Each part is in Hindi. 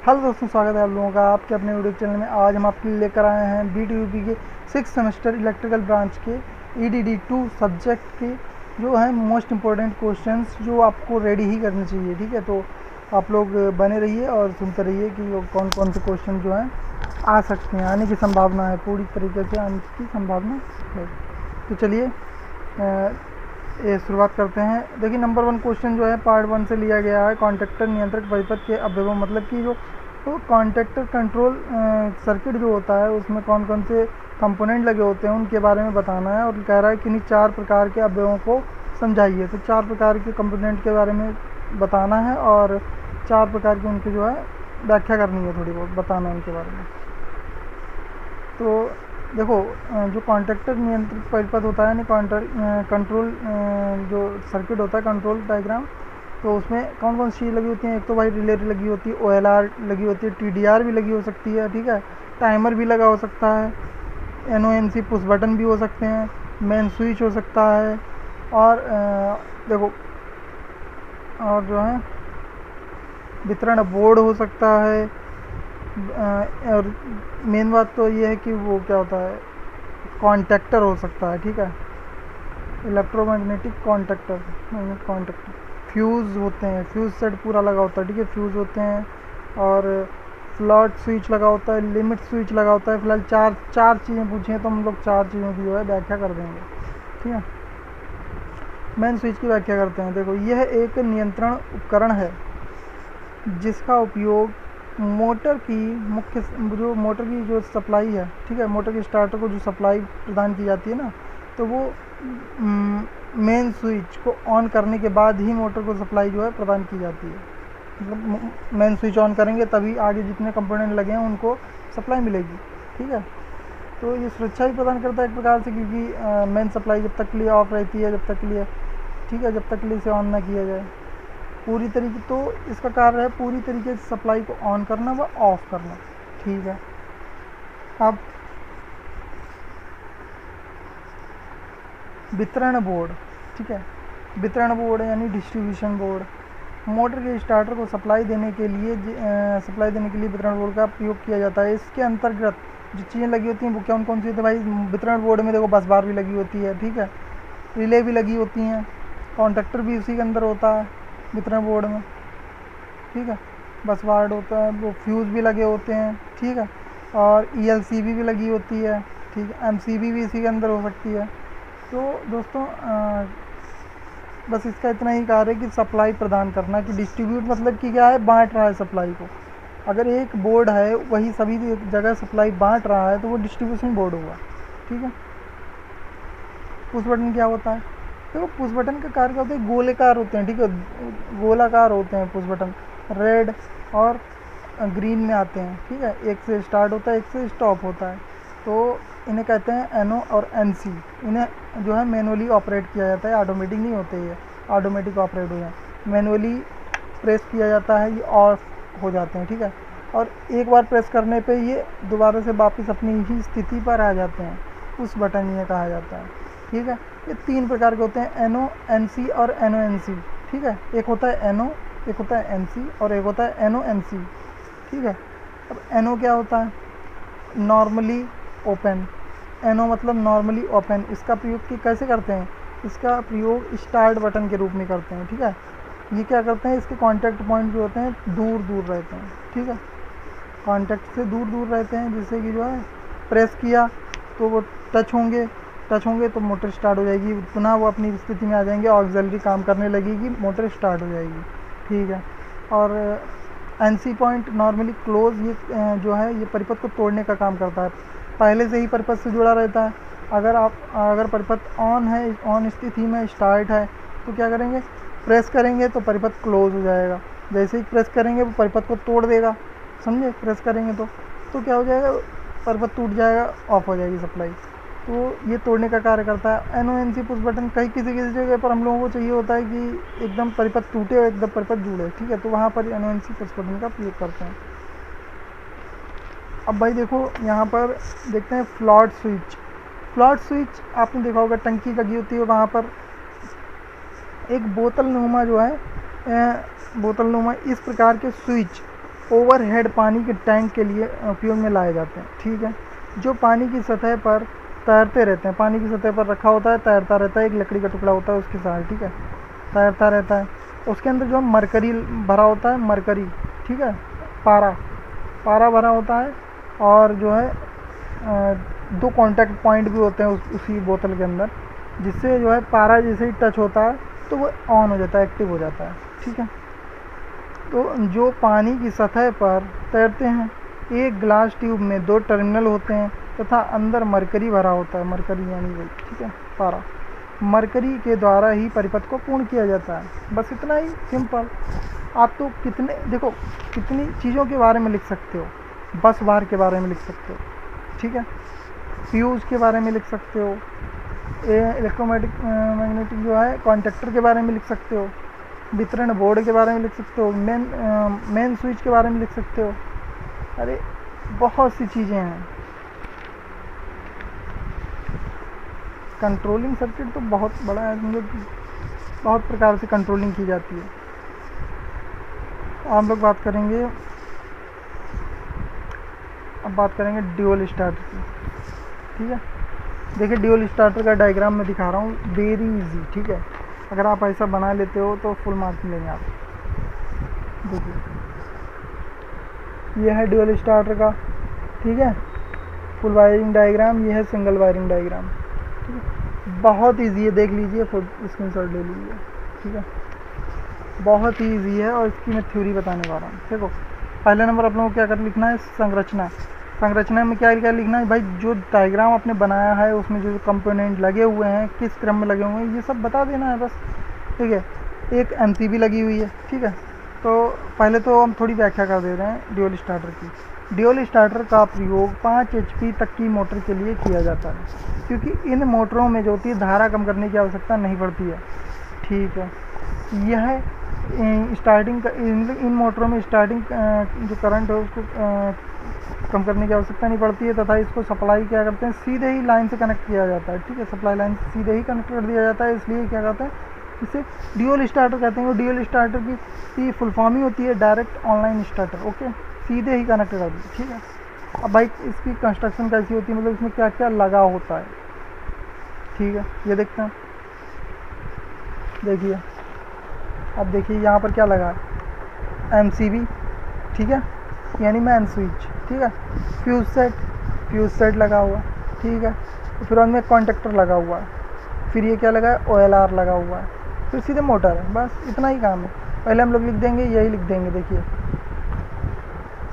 हेलो दोस्तों, स्वागत है आप लोगों का आपके अपने यूट्यूब चैनल में। आज हम आपके लिए लेकर आए हैं BTUP के 6th सेमेस्टर इलेक्ट्रिकल ब्रांच के EDD2 सब्जेक्ट के जो है मोस्ट इम्पोर्टेंट क्वेश्चंस जो आपको रेडी ही करने चाहिए। ठीक है, तो आप लोग बने रहिए और सुनते रहिए कि वो कौन कौन से क्वेश्चन जो हैं आ सकते हैं, आने की संभावना है, पूरी तरीके से आने की संभावना है। तो चलिए ये शुरुआत करते हैं। देखिए, नंबर 1 क्वेश्चन जो है पार्ट 1 से लिया गया है। कॉन्टैक्टर नियंत्रक परिपथ के अवयवों, मतलब कि जो तो कॉन्टैक्टर कंट्रोल सर्किट जो होता है उसमें कौन कौन से कंपोनेंट लगे होते हैं उनके बारे में बताना है। और कह रहा है कि इन्हीं 4 प्रकार के अवयवों को समझाइए। तो 4 प्रकार के कंपोनेंट के बारे में बताना है और 4 प्रकार की उनकी जो है व्याख्या करनी है, थोड़ी बहुत बताना है उनके बारे में। तो देखो, जो कॉन्टैक्टर नियंत्रित परिपथ होता है, यानी कंट्रोल जो सर्किट होता है, कंट्रोल डायग्राम, तो उसमें कौन कौन सी चीज़ लगी होती हैं। एक तो भाई रिले लगी होती है, OLR लगी होती है, TDR भी लगी हो सकती है। ठीक है, टाइमर भी लगा हो सकता है, NONC पुश बटन भी हो सकते हैं, मेन स्विच हो सकता है, और देखो और जो है वितरण बोर्ड हो सकता है। और मेन बात तो ये है कि वो क्या होता है, कॉन्टैक्टर हो सकता है। ठीक है, इलेक्ट्रोमैग्नेटिक कॉन्टैक्टर, फ्यूज़ होते हैं, फ्यूज़ सेट पूरा लगा होता है। ठीक है, फ्यूज़ होते हैं और फ्लॉट स्विच लगा होता है, लिमिट स्विच लगा होता है। फिलहाल चार चीज़ें पूछी हैं तो हम लोग 4 चीज़ों की जो है व्याख्या कर देंगे। ठीक है, मेन स्विच की व्याख्या करते हैं। देखो, यह एक नियंत्रण उपकरण है जिसका उपयोग मोटर की जो सप्लाई है, ठीक है, मोटर के स्टार्टर को जो सप्लाई प्रदान की जाती है ना, तो वो मेन स्विच को ऑन करने के बाद ही मोटर को सप्लाई जो है प्रदान की जाती है। मतलब मेन स्विच ऑन करेंगे तभी आगे जितने कंपोनेंट लगे हैं उनको सप्लाई मिलेगी। ठीक है, तो ये सुरक्षा भी प्रदान करता है एक प्रकार से, क्योंकि मेन सप्लाई जब तक के लिए ऑफ रहती है, जब तक के लिए, ठीक है, जब तक के लिए इसे ऑन ना किया जाए पूरी तरीके, तो इसका कार्य है पूरी तरीके से सप्लाई को ऑन करना व ऑफ करना। ठीक है, अब वितरण बोर्ड, ठीक है, वितरण बोर्ड यानी डिस्ट्रीब्यूशन बोर्ड, मोटर के स्टार्टर को सप्लाई देने के लिए वितरण बोर्ड का प्रयोग किया जाता है। इसके अंतर्गत जो चीज़ें लगी होती हैं वो कौन कौन सी होती है भाई वितरण बोर्ड में? देखो, बस बार भी लगी होती है, ठीक है, रिले भी लगी होती हैं, कॉन्टैक्टर भी उसी के अंदर होता है वितरण बोर्ड में। ठीक है, बस बार होता है, वो फ्यूज़ भी लगे होते हैं। ठीक है, और ELCB भी लगी होती है। ठीक है, MCB भी इसी के अंदर हो सकती है। तो दोस्तों बस इसका इतना ही कार्य है कि सप्लाई प्रदान करना, कि डिस्ट्रीब्यूट मतलब कि क्या है, बांट रहा है सप्लाई को। अगर एक बोर्ड है वही सभी जगह सप्लाई बांट रहा है तो वो डिस्ट्रीब्यूशन बोर्ड होगा। ठीक है, पुश बटन क्या होता है? देखो, पुश बटन का कार्य क्या होता है, गोलाकार होते हैं। ठीक है, गोलाकार होते हैं पुश बटन, रेड और ग्रीन में आते हैं। ठीक है, एक से स्टार्ट होता है, एक से स्टॉप होता है। तो इन्हें कहते हैं NO और NC। इन्हें जो है मैनुअली ऑपरेट किया जाता है, ऑटोमेटिक नहीं होते, ये ऑटोमेटिक ऑपरेट हो जाए, मैनुअली प्रेस किया जाता है, ये ऑफ हो जाते हैं। ठीक है, और एक बार प्रेस करने पे ये दोबारा से वापस अपनी ही स्थिति पर आ जाते हैं, उस बटन ये कहा जाता है। ठीक है, ये 3 प्रकार के होते हैं, NO, NC और NONC। ठीक है, एक होता है NO, एक होता है NC और एक होता है NONC। ठीक है, अब NO क्या होता है? Normally open. NO मतलब नॉर्मली ओपन। इसका प्रयोग कैसे करते हैं? इसका प्रयोग स्टार्ट बटन के रूप में करते हैं। ठीक है, ये क्या करते हैं, इसके कॉन्टैक्ट पॉइंट जो होते हैं दूर दूर रहते हैं। ठीक है, कॉन्टैक्ट से दूर दूर रहते हैं, जिससे कि जो है प्रेस किया तो वो टच होंगे तो मोटर स्टार्ट हो जाएगी, पुनः वो अपनी स्थिति में आ जाएंगे, ऑक्सिलरी काम करने लगेगी, मोटर स्टार्ट हो जाएगी। ठीक है, और NC पॉइंट नॉर्मली क्लोज, ये जो है ये परिपथ को तोड़ने का काम करता है, पहले से ही परिपथ से जुड़ा रहता है। अगर परिपथ ऑन है, ऑन स्थिति में स्टार्ट है, तो क्या करेंगे, प्रेस करेंगे तो परिपथ क्लोज हो जाएगा। जैसे ही प्रेस करेंगे वो परिपथ को तोड़ देगा, समझे? प्रेस करेंगे तो क्या हो जाएगा, परिपथ टूट जाएगा, ऑफ हो जाएगी सप्लाई। तो ये तोड़ने का कार्य करता है। NONC पुश बटन किसी जगह पर हम लोगों को चाहिए होता है कि एकदम परिपथ टूटे और एकदम परिपथ जुड़े। ठीक है, तो वहाँ पर NONC पुश बटन का प्रयोग करते हैं। अब भाई देखो, यहाँ पर देखते हैं फ्लॉट स्विच। आपने देखा होगा टंकी लगी होती है, वहाँ पर एक बोतल नुमा जो है, बोतल नुमा इस प्रकार के स्विच ओवरहेड पानी के टैंक के लिए उपयोग में लाए जाते हैं, ठीक है। जो पानी की सतह पर तैरते रहते हैं, पानी की सतह पर रखा होता है, तैरता रहता है, एक लकड़ी का टुकड़ा होता है उसके साथ, ठीक है, तैरता रहता है। उसके अंदर जो मरकरी भरा होता है, मरकरी, ठीक है, पारा पारा भरा होता है, और जो है 2 कांटेक्ट पॉइंट भी होते हैं उसी बोतल के अंदर, जिससे जो है पारा जैसे ही टच होता है तो वो ऑन हो जाता है, एक्टिव हो जाता है, ठीक है। तो जो पानी की सतह पर तैरते हैं, एक ग्लास ट्यूब में 2 टर्मिनल होते हैं तथा अंदर मरकरी भरा होता है, मरकरी यानी वही, ठीक है, पारा। मरकरी के द्वारा ही परिपथ को पूर्ण किया जाता है। बस इतना ही सिंपल। आप तो देखो कितनी चीज़ों के बारे में लिख सकते हो, बस बार के बारे में लिख सकते हो, ठीक है, फ्यूज़ के बारे में लिख सकते हो, मैग्नेटिक जो है कॉन्टेक्टर के बारे में लिख सकते हो, वितरण बोर्ड के बारे में लिख सकते हो, मेन स्विच के बारे में लिख सकते हो। अरे बहुत सी चीज़ें हैं। कंट्रोलिंग सर्किट तो बहुत बड़ा है, मतलब बहुत प्रकार से कंट्रोलिंग की जाती है। हम लोग बात करेंगे, अब बात करेंगे ड्यूल स्टार्टर की, ठीक है। देखिए ड्यूल स्टार्टर का डायग्राम मैं दिखा रहा हूँ, वेरी इजी, ठीक है। अगर आप ऐसा बना लेते हो तो फुल मार्क्स मिलेंगे आप। देखिए ये है ड्यूल स्टार्टर का, ठीक है, फुल वायरिंग डायग्राम, ये है सिंगल वायरिंग डायग्राम, ठीक है। बहुत ईजी है, देख लीजिए, स्क्रीनशॉट ले लीजिए, ठीक है। बहुत ही ईजी है और इसकी मैं थ्योरी बताने वाला हूँ। देखो पहले नंबर आप लोगों को क्या कर लिखना है, संरचना। संरचना में क्या क्या लिखना है भाई, जो डायग्राम आपने बनाया है उसमें जो कंपोनेंट लगे हुए हैं, किस क्रम में लगे हुए हैं, ये सब बता देना है बस, ठीक है। एक एमसीबी लगी हुई है, ठीक है। तो पहले तो हम थोड़ी व्याख्या कर दे रहे हैं ड्यूल स्टार्टर की। ड्यूल स्टार्टर का प्रयोग 5 HP तक की मोटर के लिए किया जाता है, क्योंकि इन मोटरों में जो होती है धारा कम करने की आवश्यकता नहीं पड़ती है, ठीक है। यह स्टार्टिंग इन मोटरों में स्टार्टिंग जो करंट है उसको कम करने की आवश्यकता नहीं पड़ती है, तथा इसको सप्लाई क्या करते हैं, सीधे ही लाइन से कनेक्ट किया जाता है, ठीक है। सप्लाई लाइन से सीधे ही कनेक्ट कर दिया जाता है, इसलिए क्या कहते हैं, इसे ड्यूल स्टार्टर कहते हैं। वो ड्यूल स्टार्टर की फुल फॉर्म ही होती है डायरेक्ट ऑनलाइन स्टार्टर, ओके, सीधे ही कनेक्ट कर दिया, ठीक है। अब भाई इसकी कंस्ट्रक्शन कैसी होती है, मतलब इसमें क्या क्या लगा होता है, ठीक है, ये देखते हैं। देखिए अब देखिए यहाँ पर क्या लगा है, एमसीबी, ठीक है, यानी मैन स्विच, ठीक है। फ्यूज सेट लगा हुआ, ठीक है। फिर उनमें कॉन्टेक्टर लगा हुआ है, फिर ये क्या लगा है, OLR लगा हुआ है, फिर सीधे मोटर है, बस इतना ही काम है। पहले हम लोग लिख देंगे, यही लिख देंगे। देखिए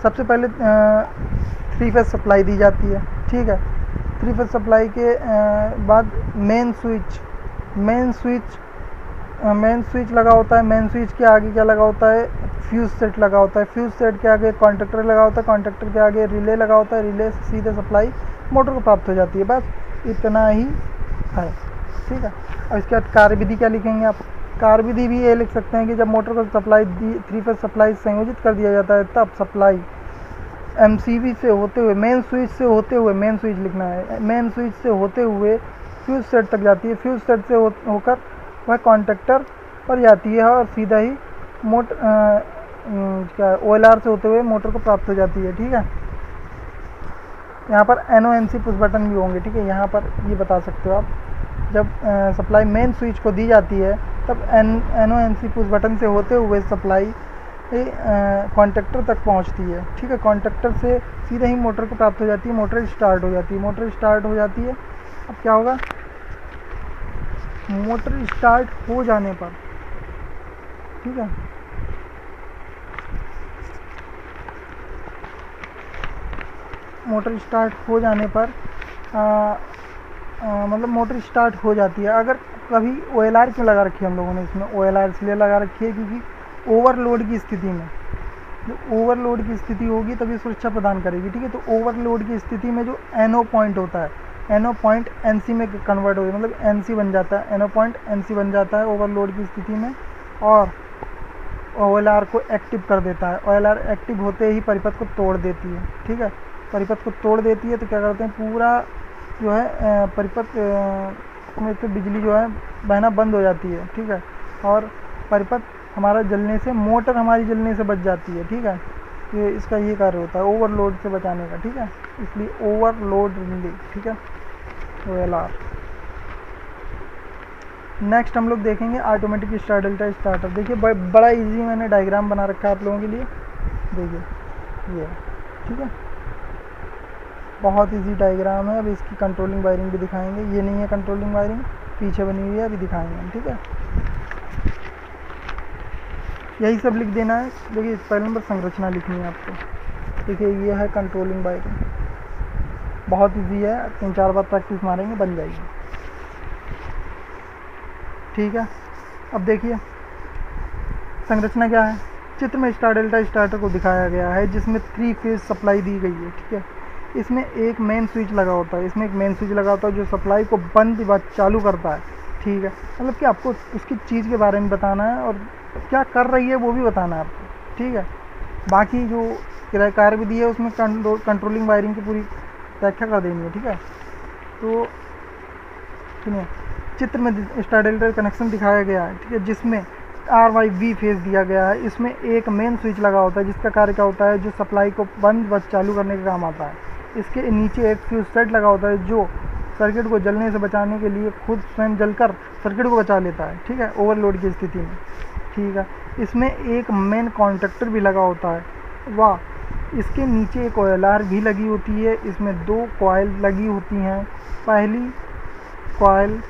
सबसे पहले 3 फेज सप्लाई दी जाती है, ठीक है। 3 फेज सप्लाई के बाद मेन स्विच लगा होता है। मेन स्विच के आगे क्या लगा होता है, फ्यूज सेट लगा होता है। फ्यूज सेट के आगे कॉन्टेक्टर लगा होता है। कॉन्टेक्टर के आगे रिले लगा होता है। रिले से सीधे सप्लाई मोटर को प्राप्त हो जाती है, बस इतना ही है, ठीक है। और इसके बाद कार्यविधि क्या लिखेंगे आप, कार्यविधि भी ये लिख सकते हैं कि जब मोटर को सप्लाई 3 फेज सप्लाई संयोजित कर दिया जाता है, तब सप्लाई एमसीबी से होते हुए मेन स्विच लिखना है, मेन स्विच से होते हुए फ्यूज सेट तक जाती है। फ्यूज सेट से होकर वह कॉन्टेक्टर पर जाती है और सीधा ही OLR से होते हुए मोटर को प्राप्त हो जाती है, ठीक है। यहाँ पर NONC पुश बटन भी होंगे, ठीक है। यहाँ पर ये बता सकते हो आप, जब सप्लाई मेन स्विच को दी जाती है तब NONC पुश बटन से होते हुए सप्लाई कॉन्टेक्टर तक पहुँचती है, ठीक है। कॉन्टेक्टर से सीधे ही मोटर को प्राप्त हो जाती है, मोटर स्टार्ट हो जाती है। अब क्या होगा, मोटर स्टार्ट हो जाने पर, ठीक है, मोटर स्टार्ट हो जाने पर मतलब मोटर स्टार्ट हो जाती है। अगर कभी OLR क्यों लगा रखी है हम लोगों ने, इसमें OLR इसलिए लगा रखी है क्योंकि ओवरलोड की स्थिति में, जो ओवरलोड की स्थिति होगी तभी सुरक्षा प्रदान करेगी, ठीक है। तो ओवरलोड की स्थिति में जो NO पॉइंट होता है, NO पॉइंट NC में कन्वर्ट हो, मतलब NC बन जाता है, NO पॉइंट NC बन जाता है ओवरलोड की स्थिति में, और OLR को एक्टिव कर देता है। OLR एक्टिव होते ही परिपथ को तोड़ देती है, ठीक है। परिपथ को तोड़ देती है तो क्या करते हैं, पूरा जो है परिपथ में से बिजली जो है बहना बंद हो जाती है, ठीक है। और परिपथ हमारा जलने से, मोटर हमारी जलने से बच जाती है, ठीक है। ये इसका ये कार्य होता है ओवरलोड से बचाने का, ठीक है, इसलिए ओवरलोड रिले, ठीक है, OLR। नेक्स्ट हम लोग देखेंगे ऑटोमेटिक स्टार्ट डेल्टा स्टार्टर। देखिए बड़ा इजी मैंने डायग्राम बना रखा है आप लोगों के लिए, देखिए ये, ठीक है, बहुत इजी डायग्राम है। अब इसकी कंट्रोलिंग वायरिंग भी दिखाएंगे, ये नहीं है कंट्रोलिंग वायरिंग, पीछे बनी हुई है, अभी दिखाएंगे हम, ठीक है। यही सब लिख देना है। देखिए पहले नंबर संरचना लिखनी है आपको। देखिए ये है कंट्रोलिंग वायरिंग, बहुत इजी है, 3-4 बार प्रैक्टिस मारेंगे बन जाएगी, ठीक है। अब देखिए संरचना क्या है। चित्र में स्टार डेल्टा स्टार्टर को दिखाया गया है जिसमें 3 फेज सप्लाई दी गई है, ठीक है। इसमें एक मेन स्विच लगा होता है, इसमें एक मेन स्विच लगा होता है जो सप्लाई को बंद व चालू करता है, ठीक है। मतलब कि आपको उसकी चीज़ के बारे में बताना है और क्या कर रही है वो भी बताना है आपको, ठीक है। बाकी जो कार्य विधि है उसमें कंट्रोलिंग वायरिंग की पूरी व्याख्या कर देनी है, ठीक है। तो सुनिए, चित्र में स्टार डेल्टा कनेक्शन दिखाया गया है, ठीक है, जिसमें RYV फेज दिया गया है। इसमें एक मेन स्विच लगा होता है जिसका कार्य क्या होता है, जो सप्लाई को बंद व चालू करने का काम आता है। इसके नीचे एक फ्यूज सेट लगा होता है जो सर्किट को जलने से बचाने के लिए खुद स्वयं जलकर सर्किट को बचा लेता है, ठीक है, ओवरलोड की स्थिति में, ठीक है। इसमें एक मेन कॉन्टैक्टर भी लगा होता है, वाह। इसके नीचे एक OLR भी लगी होती है। इसमें 2 कॉइल लगी होती हैं, पहली कॉइल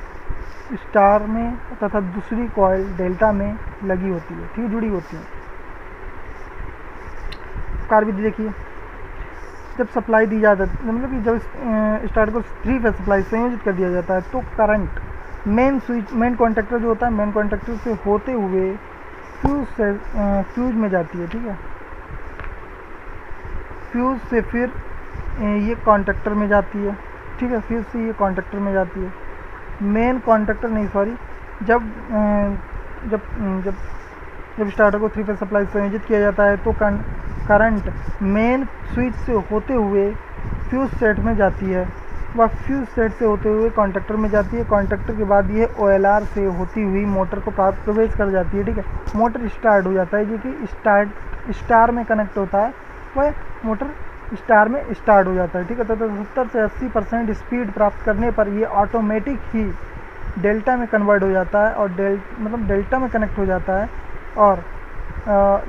स्टार में तथा दूसरी कॉइल डेल्टा में लगी होती है, ठीक, जुड़ी होती है। कार्य विधि देखिए, जब सप्लाई दी जाती है, मतलब कि जब स्टार को 3 फेज सप्लाई संयोजित कर दिया जाता है तो करंट मेन कॉन्टैक्टर जो होता है, मेन कॉन्टैक्टर से होते हुए फ्यूज में जाती है, ठीक है। फ्यूज से फिर ये कॉन्टैक्टर में जाती है, ठीक है, फ्यूज से ये कॉन्टैक्टर में जाती है। मेन कॉन्टैक्टर नहीं, सॉरी, जब जब जब जब स्टार्टर को 3 फेज सप्लाई संयोजित किया जाता है तो करंट मेन स्विच से होते हुए फ्यूज सेट में जाती है, वह फ्यूज सेट से होते हुए कॉन्टैक्टर में जाती है। कॉन्टैक्टर के बाद ये OLR से होती हुई मोटर को प्रवेश कर जाती है, ठीक है। मोटर स्टार्ट हो जाता है, जो कि स्टार में कनेक्ट होता है, वह मोटर स्टार में स्टार्ट हो जाता है, ठीक है। तो 70 से 80% स्पीड प्राप्त करने पर ये ऑटोमेटिक ही डेल्टा में कन्वर्ट हो जाता है और मतलब डेल्टा में कनेक्ट हो जाता है और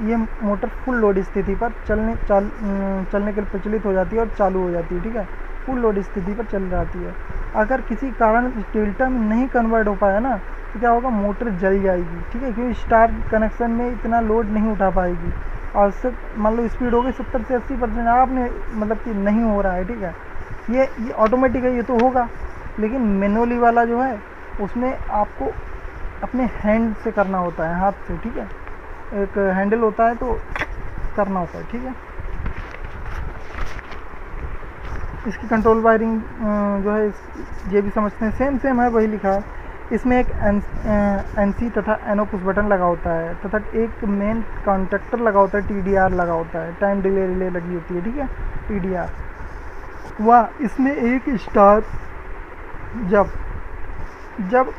ये मोटर फुल लोड स्थिति पर चलने के लिए प्रचलित हो जाती है और चालू हो जाती है, ठीक है, फुल लोड स्थिति पर चल जाती है। अगर किसी कारण डेल्टा में नहीं कन्वर्ट हो पाया ना तो क्या होगा, मोटर जल जाएगी, ठीक है, क्योंकि स्टार कनेक्शन में इतना लोड नहीं उठा पाएगी और उससे मान लो स्पीड हो गई 70 से 80%, आपने मतलब कि नहीं हो रहा है, ठीक है। ये ऑटोमेटिक है, ये तो होगा, लेकिन मैनुअली वाला जो है उसमें आपको अपने हैंड से करना होता है, हाथ से, ठीक है। एक हैंडल होता है तो करना होता है, ठीक है। इसकी कंट्रोल वायरिंग जो है ये भी समझते हैं, सेम है, वही लिखा है। इसमें एक NC तथा NO पुश बटन लगा होता है तथा एक मेन कॉन्टैक्टर लगा होता है, TDR लगा होता है, टाइम डिले रिले लगी होती है, ठीक है, TDR। वाह, इसमें एक स्टार जब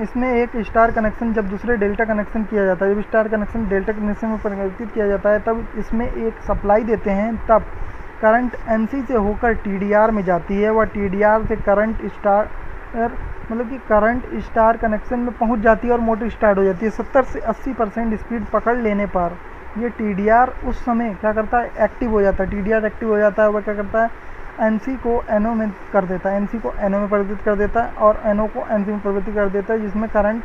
इसमें एक स्टार कनेक्शन जब दूसरे डेल्टा कनेक्शन किया जाता है, जब स्टार कनेक्शन डेल्टा कनेक्शन में परिवर्तित किया जाता है तब इसमें एक सप्लाई देते हैं, तब करंट NC से होकर TDR में जाती है। वह TDR से करंट स्टार मतलब कि करंट स्टार कनेक्शन में पहुंच जाती है और मोटर स्टार्ट हो जाती है। 70 से 80% स्पीड पकड़ लेने पर ये TDR उस समय क्या करता है, एक्टिव हो जाता है। TDR एक्टिव हो जाता है, वह क्या करता है, NC को NO में कर देता है, NC को NO में परिवर्तित कर देता है और NO को NC में परिवर्तित कर देता है, जिसमें करंट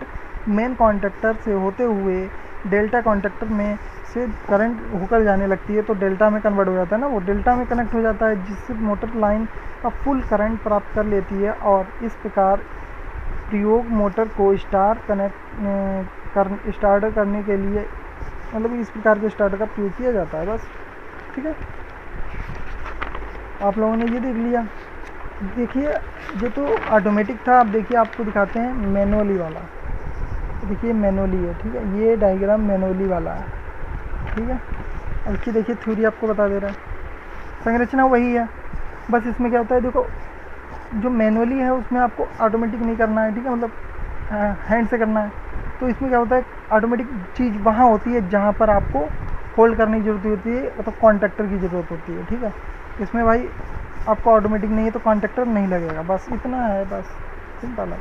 मेन कॉन्टैक्टर से होते हुए डेल्टा कॉन्टैक्टर में से करंट होकर जाने लगती है, तो डेल्टा में कन्वर्ट हो जाता है ना, वो डेल्टा में कनेक्ट हो जाता है, जिससे मोटर लाइन का फुल करंट प्राप्त कर लेती है। और इस प्रकार प्रयोग मोटर को स्टार्ट करने के लिए, मतलब इस प्रकार के स्टार्टर का प्रयोग किया जाता है, बस, ठीक है। आप लोगों ने ये देख लिया। देखिए ये तो ऑटोमेटिक था, अब देखिए आपको दिखाते हैं मैनुअली वाला। देखिए मैनुअली है, ठीक है, ये डायग्राम मैनुअली वाला है, ठीक है। अब इसकी देखिए थ्योरी आपको बता दे रहा है, संरचना वही है, बस इसमें क्या होता है, देखो जो मैनुअली है उसमें आपको ऑटोमेटिक नहीं करना है, ठीक है, मतलब हैंड से करना है। तो इसमें क्या होता है, ऑटोमेटिक चीज़ वहाँ होती है जहाँ पर आपको होल्ड करने की ज़रूरत होती है तो कॉन्टैक्टर की ज़रूरत होती है। ठीक है, इसमें भाई आपको ऑटोमेटिक नहीं है तो कॉन्टैक्टर नहीं लगेगा, बस इतना है, बस सिंपल है।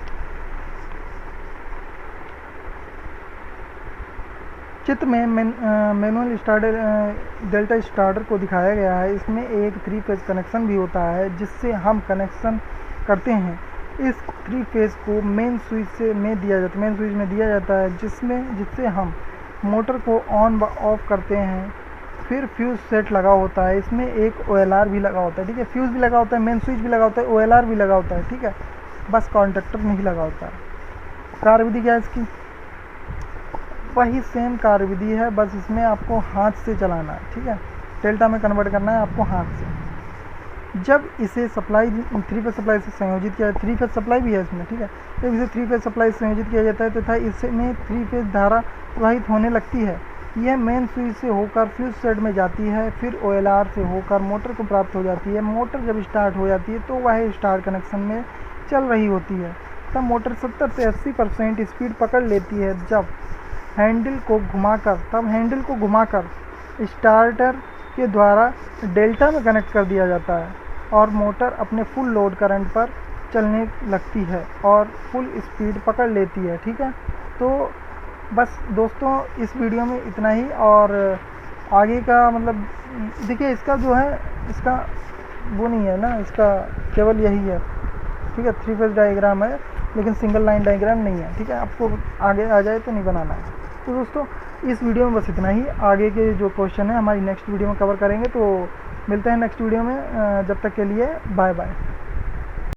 चित्र में मैनुअल स्टार्टर डेल्टा स्टार्टर को दिखाया गया है। इसमें एक 3 फेज कनेक्शन भी होता है जिससे हम कनेक्शन करते हैं। इस 3 फेज को मेन स्विच में दिया जाता है जिससे हम मोटर को ऑन ऑफ करते हैं। फिर फ्यूज़ सेट लगा होता है, इसमें एक OLR भी लगा होता है। ठीक है, फ्यूज़ भी लगा होता है, मेन स्विच भी लगा होता है, OLR भी लगा होता है। ठीक है, बस कॉन्टैक्टर नहीं लगा होता है। कार्यविधि क्या है इसकी? वही सेम कार्यविधि है, बस इसमें आपको हाथ से चलाना है। ठीक है, डेल्टा में कन्वर्ट करना है आपको हाथ से। जब इसे सप्लाई 3 फेज सप्लाई से संयोजित किया, 3 फेज सप्लाई भी है इसमें। ठीक है, जब इसे 3 फेज सप्लाई से संयोजित किया जाता है तथा इसमें 3 फेज धारा प्रवाहित होने लगती है। यह मेन स्विच से होकर फ्यूज सेट में जाती है, फिर OLR से होकर मोटर को प्राप्त हो जाती है। मोटर जब स्टार्ट हो जाती है तो वह स्टार कनेक्शन में चल रही होती है। तब मोटर 70 से 80% स्पीड पकड़ लेती है। जब हैंडल को घुमाकर स्टार्टर के द्वारा डेल्टा में कनेक्ट कर दिया जाता है और मोटर अपने फुल लोड करंट पर चलने लगती है और फुल स्पीड पकड़ लेती है। ठीक है, तो बस दोस्तों इस वीडियो में इतना ही। और आगे का मतलब देखिए, इसका जो है इसका वो नहीं है ना, इसका केवल यही है। ठीक है, 3 फेज डायग्राम है लेकिन सिंगल लाइन डायग्राम नहीं है। ठीक है, आपको आगे आ जाए तो नहीं बनाना है। तो दोस्तों इस वीडियो में बस इतना ही। आगे के जो क्वेश्चन है हमारी नेक्स्ट वीडियो में कवर करेंगे, तो मिलते हैं नेक्स्ट वीडियो में। जब तक के लिए बाय बाय।